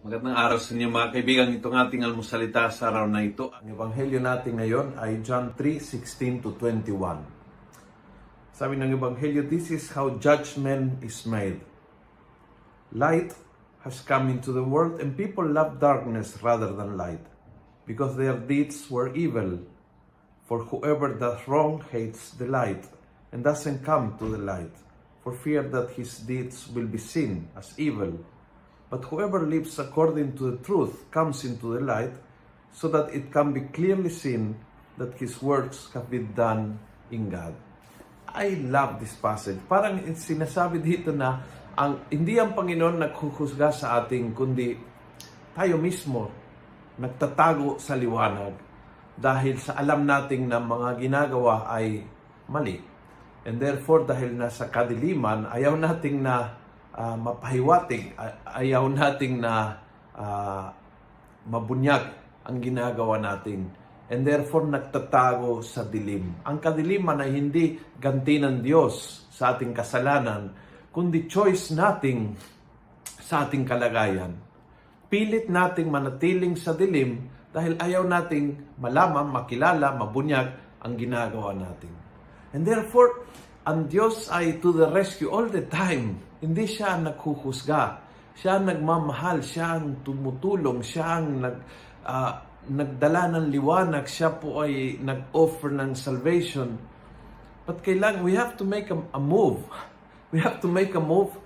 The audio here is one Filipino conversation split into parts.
Magandang araw sa inyo mga kaibigan. Itong ating almusalita sa araw na ito. Ang ebanghelyo natin ngayon ay John 3:16 to 21. Sabi ng ebanghelyo, this is how judgment is made. Light has come into the world and people love darkness rather than light because their deeds were evil. For whoever does wrong hates the light and doesn't come to the light for fear that his deeds will be seen as evil. But whoever lives according to the truth comes into the light, so that it can be clearly seen that his works have been done in God. I love this passage. Parang sinasabi dito na hindi ang Panginoon naghuhusga sa ating, kundi tayo mismo nagtatago sa liwanag dahil sa alam nating na mga ginagawa ay mali. And therefore, dahil nasa kadiliman, ayaw nating na mapahiwatig, ayaw nating na mabunyag ang ginagawa natin. And therefore, nagtatago sa dilim. Ang kadiliman ay hindi ganti ng Diyos sa ating kasalanan, kundi choice nating sa ating kalagayan. Pilit nating manatiling sa dilim dahil ayaw nating malaman, makilala, mabunyag ang ginagawa natin. And therefore, ang Diyos ay to the rescue all the time. Hindi siya naghuhusga. Siya ang nagmamahal. Siya ang tumutulong. Siya ang nagdala ng liwanag. Siya po ay nag-offer ng salvation. But kailangan, we have to make a move. We have to make a move.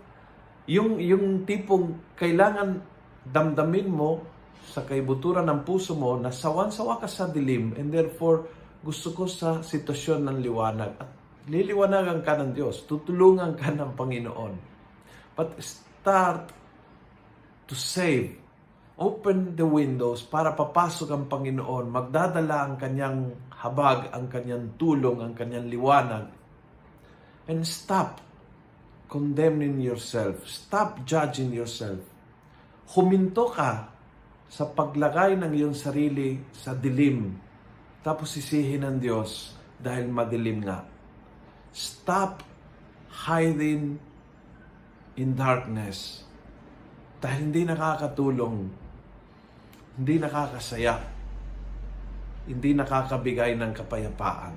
Yung tipong kailangan damdamin mo sa kaibuturan ng puso mo na sawan-sawa ka sa dilim and therefore gusto ko sa sitwasyon ng liwanag. At liliwanagan ka ng Diyos. Tutulungan ka ng Panginoon. But start to save. Open the windows para papasok ang Panginoon. Magdadala ang kanyang habag, ang kanyang tulong, ang kanyang liwanag. And stop condemning yourself. Stop judging yourself. Huminto ka sa paglagay ng iyong sarili sa dilim. Tapos sisihin ng Diyos dahil madilim nga. Stop hiding in darkness dahil hindi nakakatulong, hindi nakakasaya, hindi nakakabigay ng kapayapaan.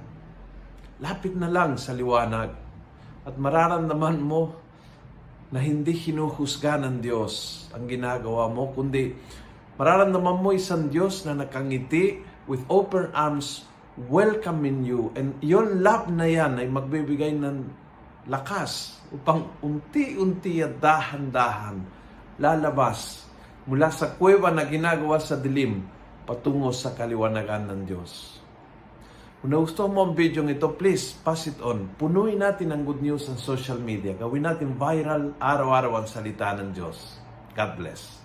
Lapit na lang sa liwanag at mararamdaman mo na hindi hinuhusga ng Diyos ang ginagawa mo, kundi mararamdaman mo isang Diyos na nakangiti with open arms welcoming you, and yung love na yan ay magbibigay ng lakas upang unti-unti at dahan-dahan lalabas mula sa kuweba na ginagawa sa dilim patungo sa kaliwanagan ng Diyos. Kung nagustuhan mo ang video ito, please pass it on. Punuin natin ang good news sa social media. Gawin natin viral araw-araw ang salita ng Diyos. God bless.